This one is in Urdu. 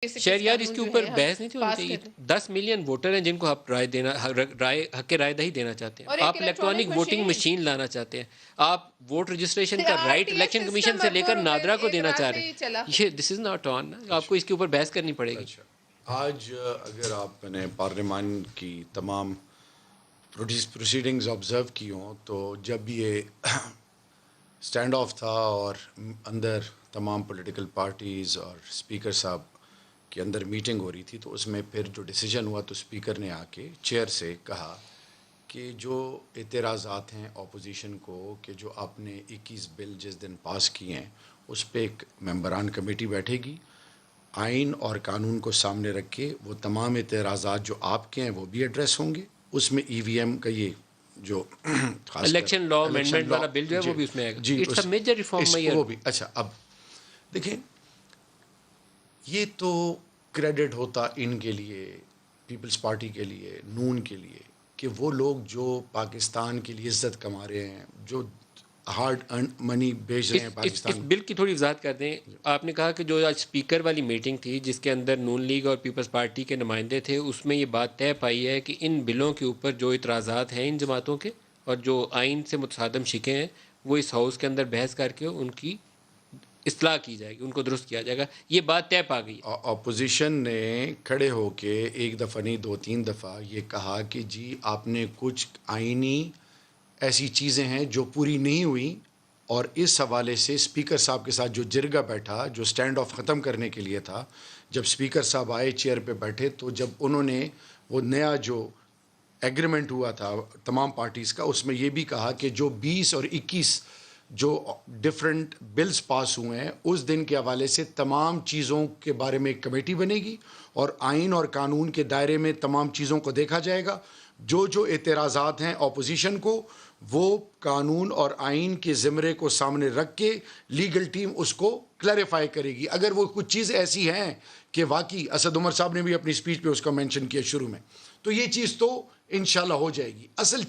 شہریار اس کے اوپر بحث نہیں تھی ہونی چاہیے. 10 ملین ووٹر ہیں جن کو آپ حق رائے دہی دینا چاہتے ہیں. آپ الیکٹرانک ووٹنگ مشین لانا چاہتے ہیں. آپ ووٹ رجسٹریشن کا رائٹ الیکشن کمیشن سے لے کر نادرا کو دینا چاہ رہے ہیں. یہ دس از ناٹ آن. آپ کو اس کے اوپر بحث کرنی پڑے گی. آج اگر آپ نے پارلیمان کی تمام پروسیڈنگز آبزرو کی ہوں تو جب یہ اسٹینڈ آف تھا اور اندر تمام پولیٹیکل پارٹیز اور اسپیکر صاحب کے اندر میٹنگ ہو رہی تھی تو اس میں پھر جو ڈیسیجن ہوا تو اسپیکر نے آ کے چیئر سے کہا کہ جو اعتراضات ہیں اپوزیشن کو کہ جو آپ نے 21 بل جس دن پاس کیے ہیں اس پہ ایک ممبران کمیٹی بیٹھے گی. آئین اور قانون کو سامنے رکھ کے وہ تمام اعتراضات جو آپ کے ہیں وہ بھی ایڈریس ہوں گے. اس میں ای وی ایم کا یہ جو الیکشن لا امینڈمنٹ والا بل جو ہے وہ بھی اس میں آئے گا. جی اٹس اے میجر ریفارم وہ بھی. اچھا اب دیکھیں یہ تو کریڈٹ ہوتا ان کے لیے پیپلز پارٹی کے لیے نون کے لیے کہ وہ لوگ جو پاکستان کے لیے عزت کما رہے ہیں جو ہارڈ ارن منی بیچ رہے ہیں پاکستان. اس بل کی تھوڑی وضاحت کر دیں. آپ نے کہا کہ جو آج اسپیکر والی میٹنگ تھی جس کے اندر نون لیگ اور پیپلز پارٹی کے نمائندے تھے اس میں یہ بات طے پائی ہے کہ ان بلوں کے اوپر جو اعتراضات ہیں ان جماعتوں کے اور جو آئین سے متصادم شکیں ہیں وہ اس ہاؤس کے اندر بحث کر کے ان کی اصلاح کی جائے گی, ان کو درست کیا جائے گا. یہ بات طے پا گئی. اپوزیشن نے کھڑے ہو کے ایک دفعہ نہیں 2-3 دفعہ یہ کہا کہ جی آپ نے کچھ آئینی ایسی چیزیں ہیں جو پوری نہیں ہوئی اور اس حوالے سے اسپیکر صاحب کے ساتھ جو جرگہ بیٹھا جو سٹینڈ آف ختم کرنے کے لیے تھا جب اسپیکر صاحب آئے چیئر پہ بیٹھے تو جب انہوں نے وہ نیا جو ایگریمنٹ ہوا تھا تمام پارٹیز کا اس میں یہ بھی کہا کہ جو 20 اور 21 جو ڈفرینٹ بلز پاس ہوئے ہیں اس دن کے حوالے سے تمام چیزوں کے بارے میں ایک کمیٹی بنے گی اور آئین اور قانون کے دائرے میں تمام چیزوں کو دیکھا جائے گا. جو اعتراضات ہیں اپوزیشن کو وہ قانون اور آئین کے زمرے کو سامنے رکھ کے لیگل ٹیم اس کو کلیریفائی کرے گی. اگر وہ کچھ چیز ایسی ہیں کہ واقعی اسد عمر صاحب نے بھی اپنی اسپیچ پہ اس کو مینشن کیا شروع میں تو یہ چیز تو انشاءاللہ ہو جائے گی. اصل چیز